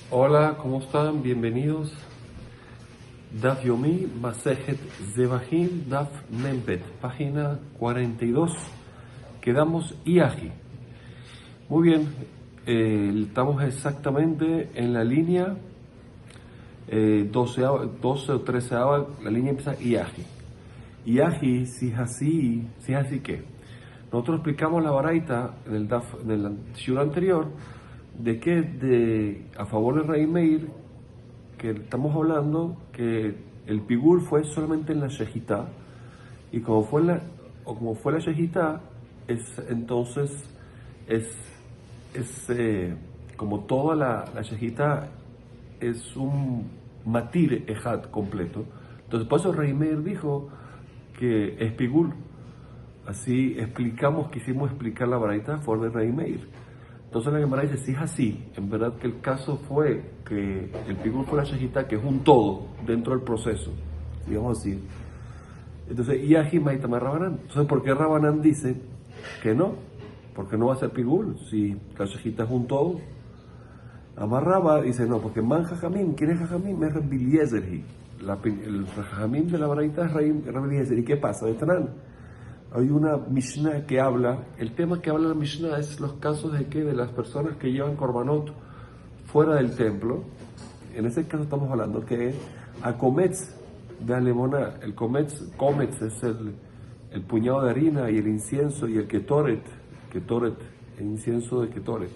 Hola, ¿cómo están? Bienvenidos. Daf Yomi, Masejet Zevahim, Daf Membet, página 42. Quedamos Iaji. Muy bien, estamos exactamente en la línea 12, 12 o 13, la línea empieza Iaji. Iaji, si es así que. Nosotros explicamos la baraita en el shiur anterior de que a favor del rey Meir, que estamos hablando que el pigul fue solamente en la shejitá, y como fue la shejitá, entonces como toda la shejitá es un matir ejad completo. Entonces por eso el rey Meir dijo que es pigul. Así quisimos explicar la baraita a favor del rey Meir. Entonces la Gemara dice, si es así, en verdad que el caso fue que el pigul fue la shejitá, que es un todo dentro del proceso, digamos así. Entonces, Iaji Maitama Rabanán. Entonces, ¿por qué Rabanán dice que no? Porque no va a ser pigul, si la shejitá es un todo. Amarraba dice, no, porque Man Jajamim, ¿quién es Jajamim? Es Rabbi Eliezer. El Jajamim de la baraita es Rabbi Eliezer. ¿Y qué pasa? Hay una Mishnah que habla, el tema que habla la Mishnah es los casos de las personas que llevan korbanot fuera del templo. En ese caso estamos hablando que a Kometz de Alemona, el Kometz es el puñado de harina y el incienso y el Ketoret, el incienso de Ketoret.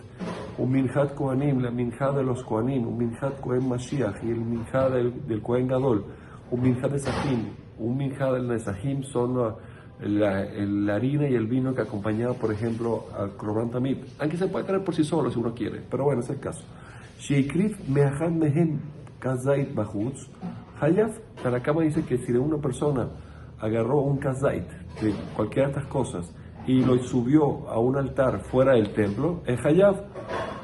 Un Minjat Kohanim, la Minjat de los Kohanim, un Minjat Kohen Mashiach y el Minjat del Kohen Gadol, un Minjat de Sahim, un Minjat del Nesahim son la harina y el vino que acompañaba, por ejemplo, al Korban Tamid. Aunque se puede traer por sí solo si uno quiere, pero bueno, ese es el caso. Sheikrif me'achad mehem kazait bachutz hayaf. La cama dice que si de una persona agarró un kazait de cualquiera de estas cosas y lo subió a un altar fuera del templo, es hayaf.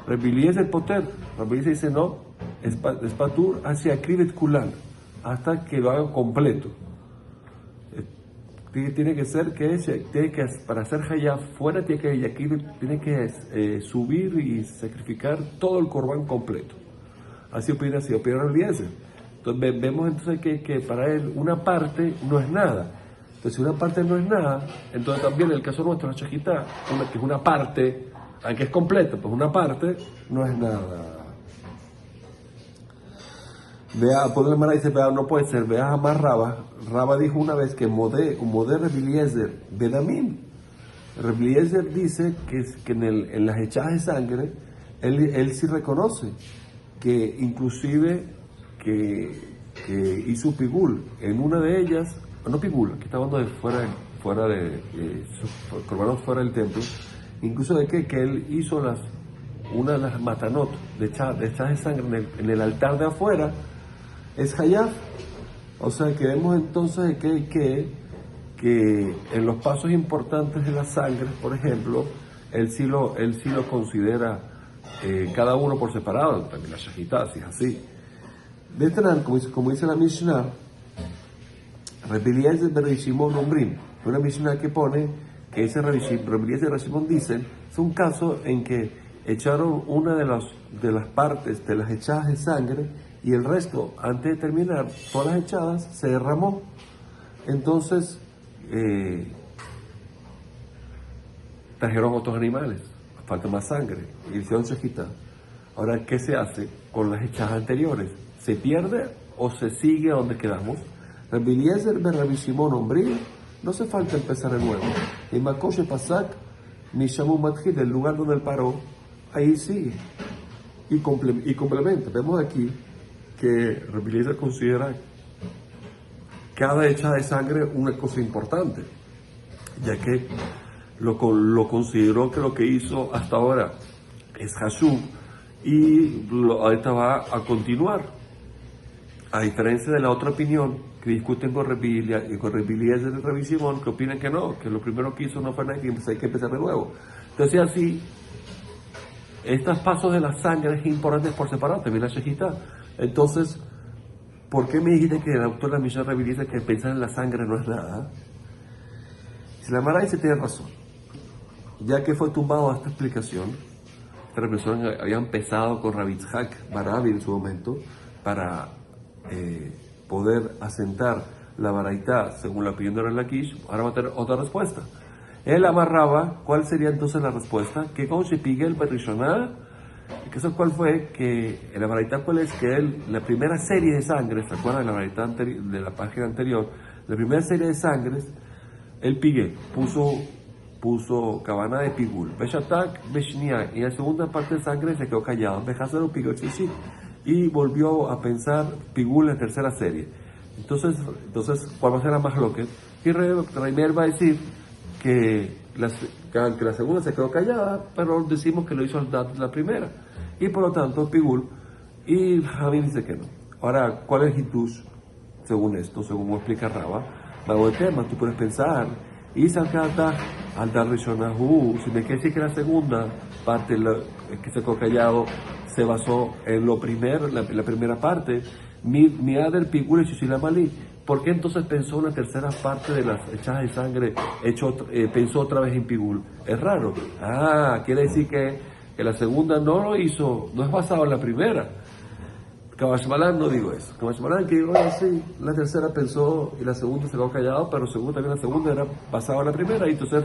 Rabbi Eliezer poter. Rabbi Eliezer dice no, es patur hacia krivet kulan, hasta que lo haga completo. Tiene que ser para hacer hayaf fuera, tiene que subir y sacrificar todo el corbán completo. Así opina Rabbi Eliezer. Entonces vemos entonces que para él una parte no es nada. Entonces si una parte no es nada, entonces también en el caso nuestro, la shejitá, que es una parte, aunque es completa, pues una parte no es nada. Vea, por la manera dice, vea, no puede ser, vea jamás Raba dijo una vez que Modé Rabbi Eliezer Bedamim. Rabbi Eliezer dice que en las echadas de sangre, él sí reconoce que inclusive que hizo pigul, en una de ellas, no pigul, aquí está hablando de fuera de corbanos fuera del templo, incluso de que él hizo una de las matanot de echadas de sangre en el altar de afuera, es hayaf. O sea que vemos entonces que en los pasos importantes de la sangre, por ejemplo, él sí lo considera cada uno por separado, también la shejitá, si es así. Veterán, como dice la Mishnah, Rabbi Eliezer Rabbi Shimon Ombrim, una Mishnah que pone que ese Rabbi Eliezer y Rabbi Shimon dicen, es un caso en que echaron una de las partes de las echadas de sangre y el resto, antes de terminar todas las echadas, se derramó. Entonces trajeron otros animales, falta más sangre, y hicieron shejitá. Ahora, ¿qué se hace con las echadas anteriores? ¿Se pierde o se sigue a donde quedamos? Rabbi Eliezer Rabbi Shimon Ombrim, no hace falta empezar de nuevo. En Makoshe Pasak, Mishamu Matjil, el lugar donde él paró, ahí sigue. Y complementa. Vemos aquí que Rabbi Eliezer considera cada echada de sangre una cosa importante, ya que lo consideró que lo que hizo hasta ahora es hashub y ahorita va a continuar. A diferencia de la otra opinión que discuten con Rabbi Eliezer y Rabbi Shimon, que opinan que no, que lo primero que hizo no fue nada, que hay que empezar de nuevo. Entonces así, estos pasos de la sangre es importante por separado, también la shejitá. Entonces, ¿por qué me dijiste que el autor de la Mishnah Rabbi dice que pensar en la sangre no es nada? Si la Mara dice tiene razón, ya que fue tumbado a esta explicación, Estas personas habían empezado con Rabbi Yitzhak Barabi en su momento para poder asentar la baraita según la opinión de Resh Lakish. Ahora va a tener otra respuesta. Él amarraba, ¿cuál sería entonces la respuesta? Que con Shepigel Berishoná, que eso cuál fue, que en la baraita cuál es, que él, la primera serie de sangres, ¿se acuerdan de la baraita de la página anterior? La primera serie de sangres, él pigue, puso cabana de pigul, Beshatak, Beshnia, y en la segunda parte de sangre se quedó callado, Bejazaru pigul chichi, y volvió a pensar pigul en la tercera serie. Entonces, ¿cuál va a ser la más loca? Y Reimer va a decir que la segunda se quedó callada, pero decimos que lo hizo al dad la primera, y por lo tanto pigul, y Javi dice que no. Ahora, ¿cuál es el hitush? Según esto, según explica Raba, tema, tú puedes pensar, y salcata al dar rishonahu, si me quiere decir que la segunda parte que se quedó callado se basó en lo primero, la primera parte, mi adel pigul y shusilamali. ¿Por qué entonces pensó una tercera parte de las echadas de sangre, pensó otra vez en pigul? Es raro. Quiere decir que la segunda no lo hizo, no es basado en la primera. Kabashmalan no digo eso. Kabashmalan que digo, sí, la tercera pensó y la segunda se quedó callado, pero también la segunda era basada en la primera, y entonces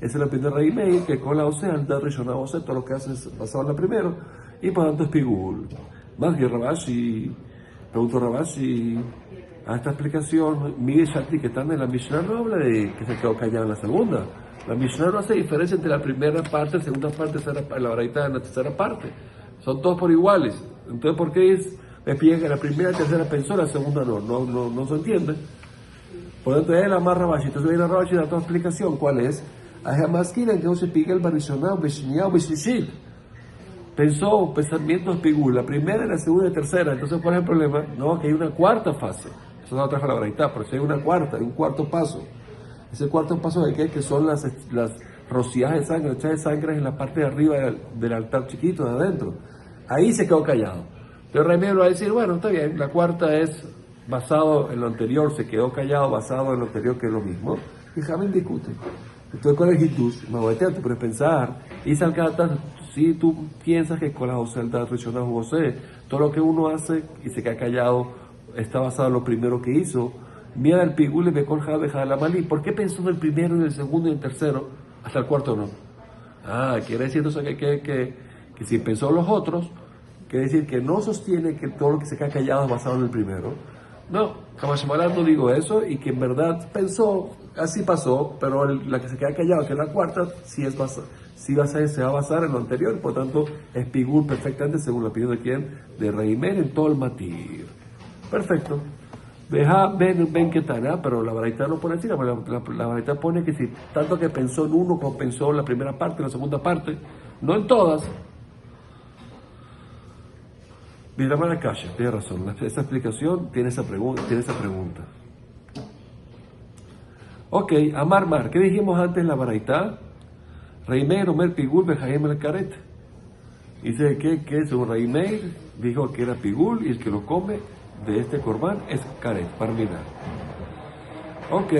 esa es la primera Rei Meir, que con la Osea, al dar Rishonah Osea, todo lo que hace es basado en la primera, y por lo tanto es pigul. Más que Rabashi, pregunto Rabashi, a esta explicación, Miguel Shakti, que están en la Mishnah, no habla de que se quedó callado en la segunda. La Mishnah no hace diferencia entre la primera parte, la segunda parte, la baraita en la tercera parte. Son todos por iguales. Entonces, ¿por qué me piden que la primera y tercera pensó, la segunda no se entiende? Por lo tanto, él amarra Rabashi. Entonces viene Rabashi y da otra explicación. ¿Cuál es? Jamás quieren que no se pique el barishonah, beshniah, beshishit. Pensó pensamientos pigul, la primera, la segunda y tercera. Entonces, ¿cuál es el problema? No, que hay una cuarta fase. Eso no trajo la baraita, pero si hay una cuarta, hay un cuarto paso. Ese cuarto paso de qué? Que son las rociadas de sangre, echadas de sangre en la parte de arriba del altar chiquito, de adentro. Ahí se quedó callado. Pero Remedio va a decir, bueno, está bien, la cuarta es basado en lo anterior, se quedó callado basado en lo anterior, que es lo mismo. Y Jamín discute. Entonces, ¿cuál es el hitush? Tú puedes pensar, y salcata, si tú piensas que con la José, el Dad Rishonah José, todo lo que uno hace y se queda callado está basado en lo primero que hizo. Mira el pigul y me colja de la malí. ¿Por qué pensó en el primero, en el segundo y en el tercero, hasta el cuarto no? Quiere decir entonces que si pensó en los otros, quiere decir que no sostiene que todo lo que se queda callado es basado en el primero. No, jamás no digo eso, y que en verdad pensó, así pasó, pero la que se queda callado, que es la cuarta, sí se va a basar en lo anterior, por tanto es pigul perfectamente según la opinión de quién, de Reimer en todo el matir. Perfecto. Deja ven que tal, pero la baraita no pone así, la baraita pone que si tanto que pensó en uno como pensó en la primera parte, en la segunda parte, no en todas. Mira, Maracasha, tiene razón, esa explicación tiene esa pregunta. Ok, Amar, ¿qué dijimos antes en la baraita? Reimeir, Omer, Pigul, Bejaim, el Caret. Dice que según Reimeir dijo que era Pigul, y el que lo come de este corbán es Caret, Parminar. Ok.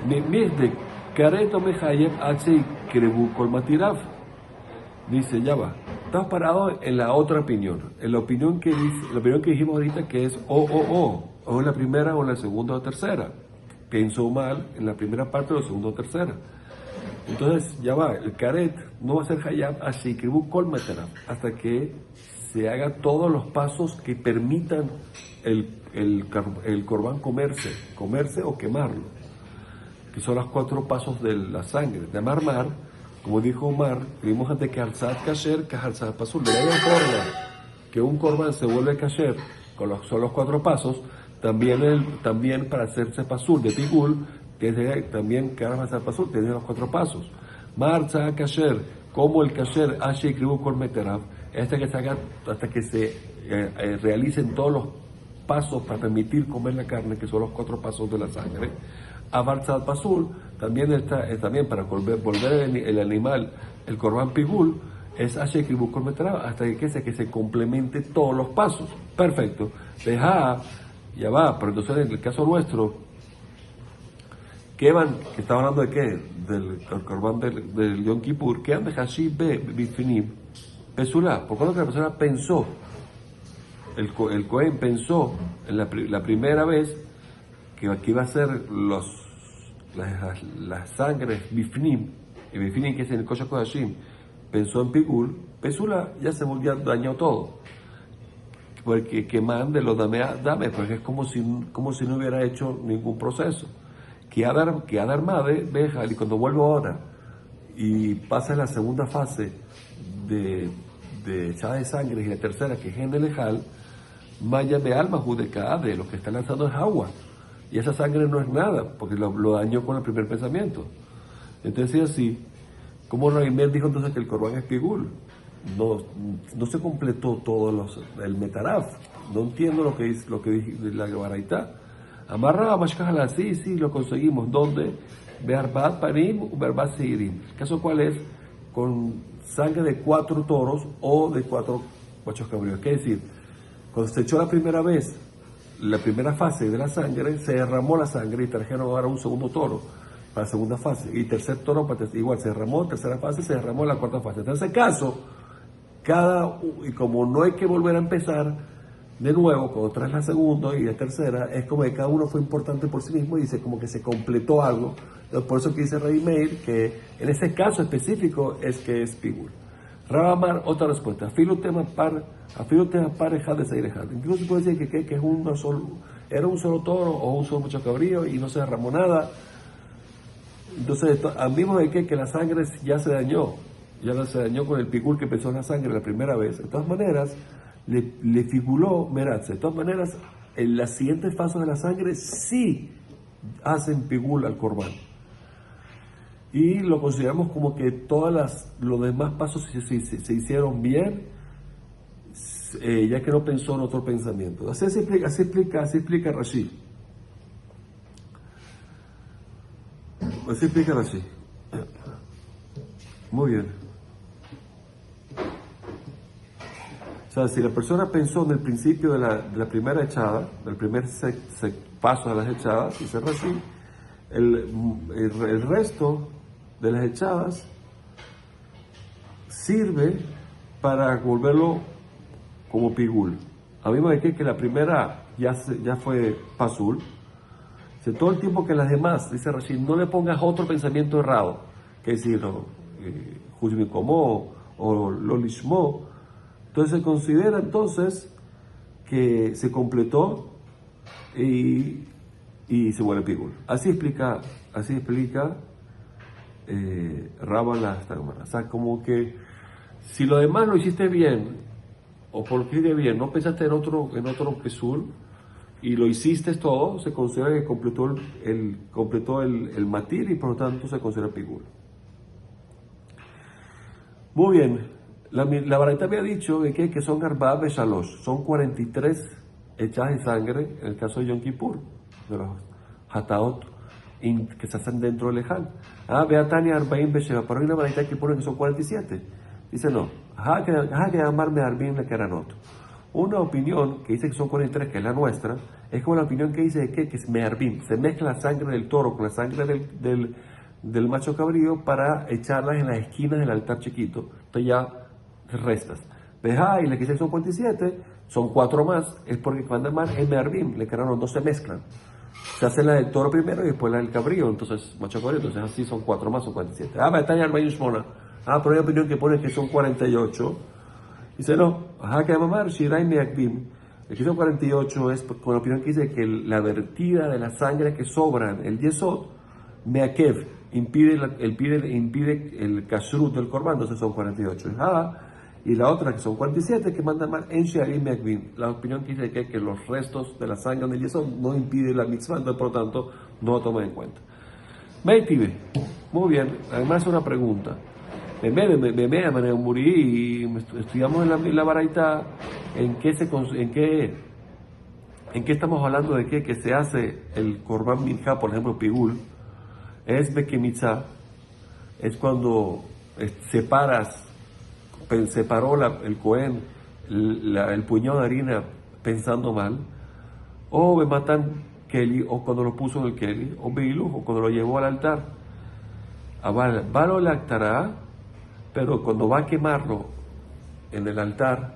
De Caret o Mejayem H. Krebu Kolmatirav. Dice, ya va. Estás parado en la otra opinión. En la opinión que dijimos ahorita, que es o en la primera o en la segunda o tercera. Pensó mal en la primera parte o en la segunda o tercera. Entonces, ya va, el Caret no va a ser Hayab así, Krebu Kolmatirav, hasta que se haga todos los pasos que permitan el corbán comerse o quemarlo, que son los 4 pasos de la sangre. De Amar, como dijo Omar, vimos antes que Alzat Kasher, que Alzat Pasul, de la forma que un corbán se vuelve Kasher, son los 4 pasos, también para hacerse Pasul de Pigul, también que haga Alzat Pasul, tiene los 4 pasos. Marza Kasher, como el Kasher, Ashe Kribu Kol Meterav, hasta que se realicen todos los pasos para permitir comer la carne, que son los 4 pasos de la sangre. Avarzat Pasul, también para volver el animal, el Corban Pigul, es Ashe Kribu Kol Meterav, hasta que se complemente todos los pasos. Perfecto. Ya va, pero entonces en el caso nuestro, que estaba hablando de qué, del Corbán del Yom Kippur, que de Hashib Bifinim, Pesulá, por cuando la persona pensó, el Cohen pensó en la primera vez que iba a ser las sangres Bifnim, y Bifnim que es en el Kodesh Kodashim, pensó en Pigul, Pesulá, ya se volvió, dañó todo. Porque queman de los dame, porque es como si no hubiera hecho ningún proceso. Que Adar Made, veja, y cuando vuelvo ahora y pasa la segunda fase de echada de sangre y la tercera, que es en el Ejal, Maya de alma judeca de lo que está lanzando es agua. Y esa sangre no es nada, porque lo dañó con el primer pensamiento. Entonces, así, como Raimer dijo entonces que el Corbán es Pigul, no se completó todo el Metaraf. No entiendo lo que dice la Baraita. Amarra Mashkajala, sí, lo conseguimos. ¿Dónde? Bearbat Parim, Bearbat Seirim. ¿El caso cuál es? Con sangre de 4 toros o de 4 machos cabríos. ¿Qué decir? Cuando se echó la primera vez, la primera fase de la sangre, se derramó la sangre y trajeron ahora un segundo toro para la segunda fase. Y tercer toro, igual se derramó, tercera fase, se derramó la cuarta fase. En ese caso, y como no hay que volver a empezar de nuevo, cuando traes la segunda y la tercera, es como que cada uno fue importante por sí mismo y dice como que se completó algo. Por eso que dice Rey Meir que en ese caso específico es que es Pigul. Rabamar, otra respuesta. Afilo tema par ejad de seir ejad. Incluso se puede decir que es era un solo toro o un solo macho cabrío y no se derramó nada. Entonces, al mismo de que la sangre ya se dañó con el Pigul que empezó en la sangre la primera vez. De todas maneras, le figuró Meratze. De todas maneras, en las siguientes fases de la sangre sí hacen Pigul al Corbán. Y lo consideramos como que los demás pasos se hicieron bien, ya que no pensó en otro pensamiento. Así explica Rashi. Así explica Rashi. Muy bien. O sea, si la persona pensó en el principio de la primera echada, del primer paso de las echadas, dice Rashi, el resto de las echadas sirve para volverlo como Pigul. A mí me dice que la primera ya fue Pasul. Si todo el tiempo que las demás, dice Rashid, no le pongas otro pensamiento errado, que decir, Juzmi Komó o Lolishmo, entonces se considera entonces que se completó y se vuelve Pigul. Así explica Rabban la Gemara. O sea, como que si lo demás lo hiciste bien, o por lo que hiciste bien, no pensaste en otro Pesul, y lo hiciste todo, se considera que completó el matir y por lo tanto se considera Pigul. Muy bien, la Baraita había dicho que son Garbab de Shalosh, son 43 echadas de sangre en el caso de Yom Kippur, de los Hataot, que se hacen dentro del Ejal. Beatania Arbaim Besheva, pero hay una Baraita que pone que son 47. Dice no, que amarme Arbim le Keranot. Una opinión que dice que son 43, que es la nuestra, es como la opinión que dice que es Mearbim, se mezcla la sangre del toro con la sangre del macho cabrío para echarlas en las esquinas del altar chiquito. Entonces ya restas. Y la que dice que son 47, son 4 más, es porque cuando es Mearbim, le Keranot, no se mezclan. Se hace la del toro primero y después la del cabrío, entonces macho cabrío, entonces así son 4 más, son 47. Betania Arbaim Shmona. Pero hay opinión que pone que son 48. Dice no, que mamar Shirai Meakbim. El que son 48 es con la opinión que dice que la vertida de la sangre que sobran, el yesod, Meakev, impide el kashrut del Corbán, entonces son 48. Y la otra que son 47 que manda mal en Shirai Meakbim. La opinión que dice que los restos de la sangre del yesod no impide la mitzvah, entonces por lo tanto no lo toman en cuenta. Meitibe, muy bien, además es una pregunta. Y estudiamos en la Baraita en qué estamos hablando de que se hace el Korban Minja, por ejemplo, Pigul, es Bekemitza, es cuando separó el Cohen el puñado de harina pensando mal, o me matan Kelly, o cuando lo puso en el Kelly, o Beilu, o cuando lo llevó al altar. Valo lactará, pero cuando va a quemarlo en el altar,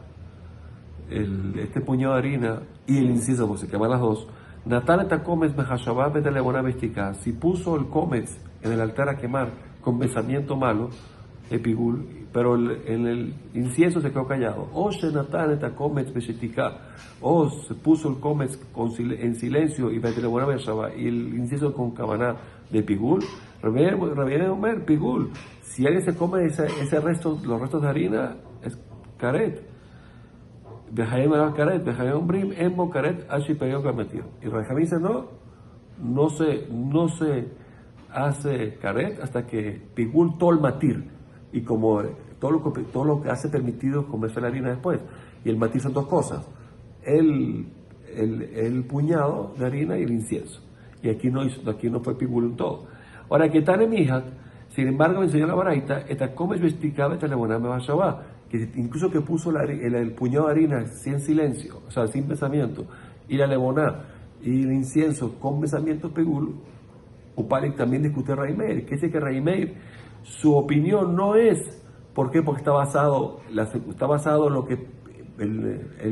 este puñado de harina y el incienso, porque se queman las dos, Natal Tacomes Mehashabá Betelebona Bestica, si puso el comes en el altar a quemar con pensamiento malo, epigul, pero en el incienso se quedó callado. O Natal Tacomes Beshetika, o se puso el comes en silencio y Betelebona Beshabá, y el incienso con cabaná de epigul, reviene Omer, pigul. Si alguien se come ese resto, los restos de harina, es caret. Y Rajamín dice, no se hace caret hasta que pigul tol matir, y como todo lo que hace permitido comerse la harina después. Y el matir son dos cosas, el puñado de harina y el incienso. Y aquí no fue pigul en todo. Ahora, que tal en hija, sin embargo, me enseñó la baraita, esta comes vesticaba, esta leboname va, que incluso que puso el puñado de harina sin silencio, o sea, sin pensamiento, y la leboná y el incienso con pensamiento pegul, Upalik también discutió Reimeir, que dice que Reimeir, su opinión no es, ¿por qué? Porque está basado en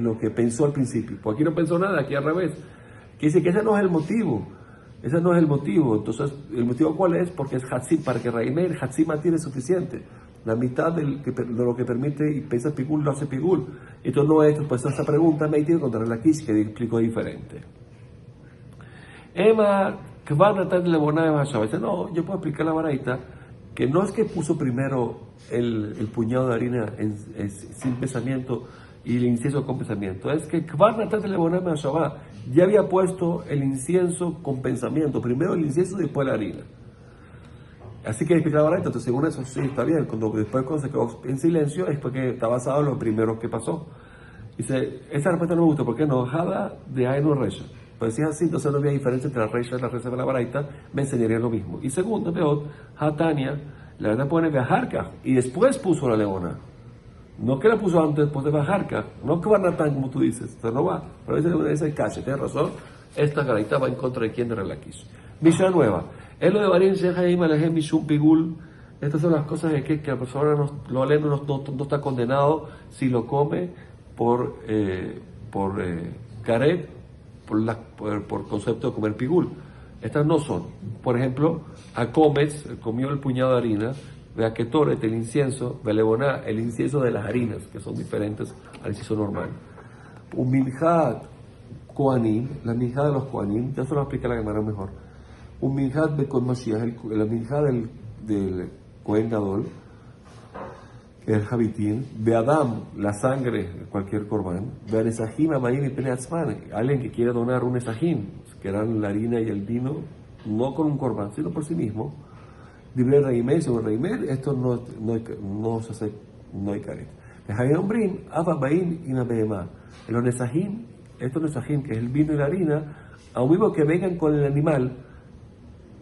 lo que pensó al principio, porque aquí no pensó nada, aquí al revés, que dice que ese no es el motivo. Ese no es el motivo. Entonces, ¿el motivo cuál es? Porque es Hatzim, para que Reimeir, Hatzim tiene suficiente. La mitad de lo que permite y pesa pigul lo hace pigul. Entonces, no es, pues esa pregunta me tiene contra la Kish, que explico diferente. Emma, que va a tratar de lebonar de Mashaba. Dice, no, yo puedo explicar la baraita, que no es que puso primero el puñado de harina sin pensamiento y el incienso con pensamiento, es que van a tratar de lebonar de Mashaba. Ya había puesto el incienso con pensamiento, primero el incienso y después la harina. Así que explicaba ahora, entonces según eso sí está bien, después cuando se quedó en silencio es porque está basado en lo primero que pasó. Dice, esa respuesta no me gusta, porque no, Jada de Ainu Reisha. Pues si es así, entonces no había diferencia entre la Reisha y la Reisha de la Baraita, me enseñaría lo mismo. Y segundo, Beot, Hatania, la verdad pone Beajarca, y después puso la leona. No que la puso antes, después de Beajarca, no que va a Natán, como tú dices, o sea, no va. Pero ese es el caso, tienes razón, esta Baraita va en contra de quién de Relaquish. Mishnah nueva. Es lo de Barín Shehaim Alejem Mishum Pigul. Estas son las cosas de que la persona no está condenado si lo come por caret, por concepto de comer pigul. Estas no son. Por ejemplo, Acomes comió el puñado de harina, Beaketoret, el incienso, Beleboná, el incienso de las harinas, que son diferentes al incienso normal. Un minjad koanim, la minjad de los koanim, ya se lo explica la Gemara mejor. Un minjad bekon Mashiach, la minjad del Kohen Gadol, que es el Javitín, Beadam, la sangre de cualquier corbán, Beanesajim, Amayim y Peneatzman, alguien que quiere donar un esajim, que eran la harina y el vino, no con un corbán, sino por sí mismo. Libre Reimer, sobre Reimer, esto no se hace, no hay caret. El Hayom Brim, Ababaim y Nabehemá. El onesajim, estos onesajim, que es el vino y la harina, aun mismo que vengan con el animal,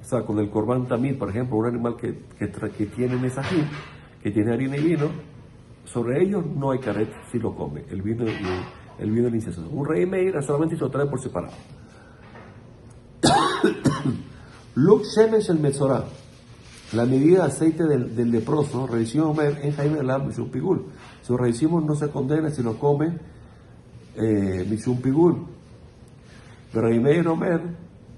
o sea, con el corbán tamid, por ejemplo, un animal que tiene mesajim, que tiene harina y vino, sobre ellos no hay caret si lo come, el vino y el incienso. Un rey meira solamente se lo trae por separado. Luk shemesh el metzorah, la medida de aceite del leproso, revisión en Jaime Elam Mishum Pigul. Su revisión no se condena si lo come Mishum Pigul. Pero Jaime Omer,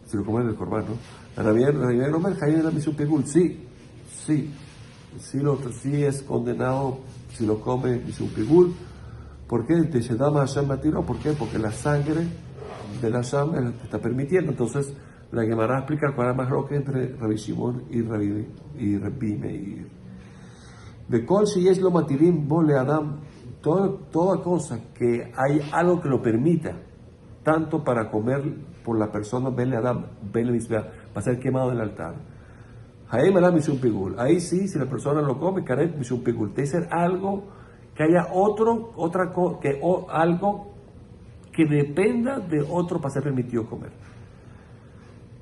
si lo come del corbán, ¿no? Jaime Omer, Jaime Elam Mishum Pigul, sí es condenado si lo come Mishum Pigul. ¿Por qué? ¿Por qué? Porque la sangre de la Sham es la que está permitiendo. Entonces, la Gemara explica cuál es más roque entre Rabbi Shimon y Rabbi Meir. De kol si es lo matirim bole adam, toda cosa que hay algo que lo permita, tanto para comer por la persona bele adam, bele misbea, para ser quemado en el altar. Haim adam mishum pigul. Ahí sí, si la persona lo come, karet mishum pigul. Tiene que ser algo que haya algo que dependa de otro para ser permitido comer.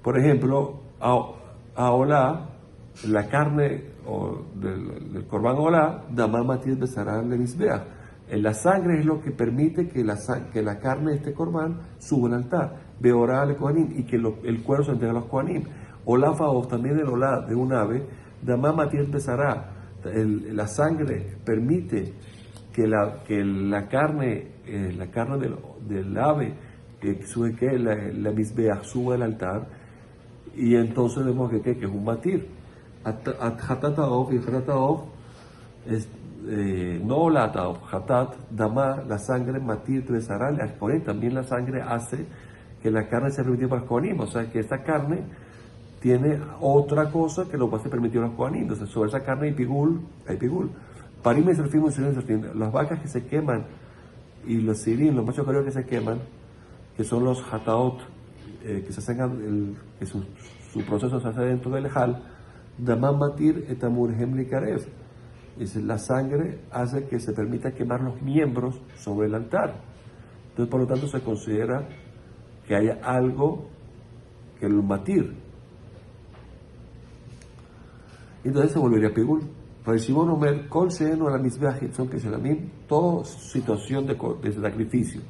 Por ejemplo, a olá, la carne del corbán olá, damá matías besarán le misbea. La sangre es lo que permite que la carne de este corbán suba al altar, beorá al Kohanim, y que el cuero se entregue a los Kohanim. Olá faof, también el olá de un ave, damá matir besará, la sangre permite que la carne del ave, que sube que la misbeach suba al altar, y entonces vemos que es un matir. Hatataof y hatataof es no la hatat, dama, la sangre, matir, besará, también la sangre hace que la carne sea permitida para los kohanim, o sea que esta carne tiene otra cosa que lo va a ser permitido a los kohanim. Entonces sobre esa carne hay pigul. Parim y serfim, las vacas que se queman y los sirim, los machos cabríos que se queman, que son los hataot, que se hacen que su proceso se hace dentro del hal, dama matir etamurhem likarev. La sangre hace que se permita quemar los miembros sobre el altar. Entonces, por lo tanto, se considera que haya algo que lo matir. Entonces se volvería a pigul. Para el Shimon Omer, kol she'enu ala mizbeach son que se la toda situación de sacrificio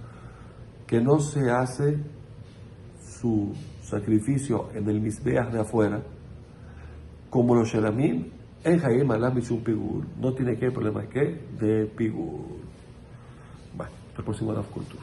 que no se hace su sacrificio en el mizbeach de afuera, como los shelamim, en Jaim Alam y un pigul, no tiene que problema que de pigul. Bueno, el próximo de la cultura.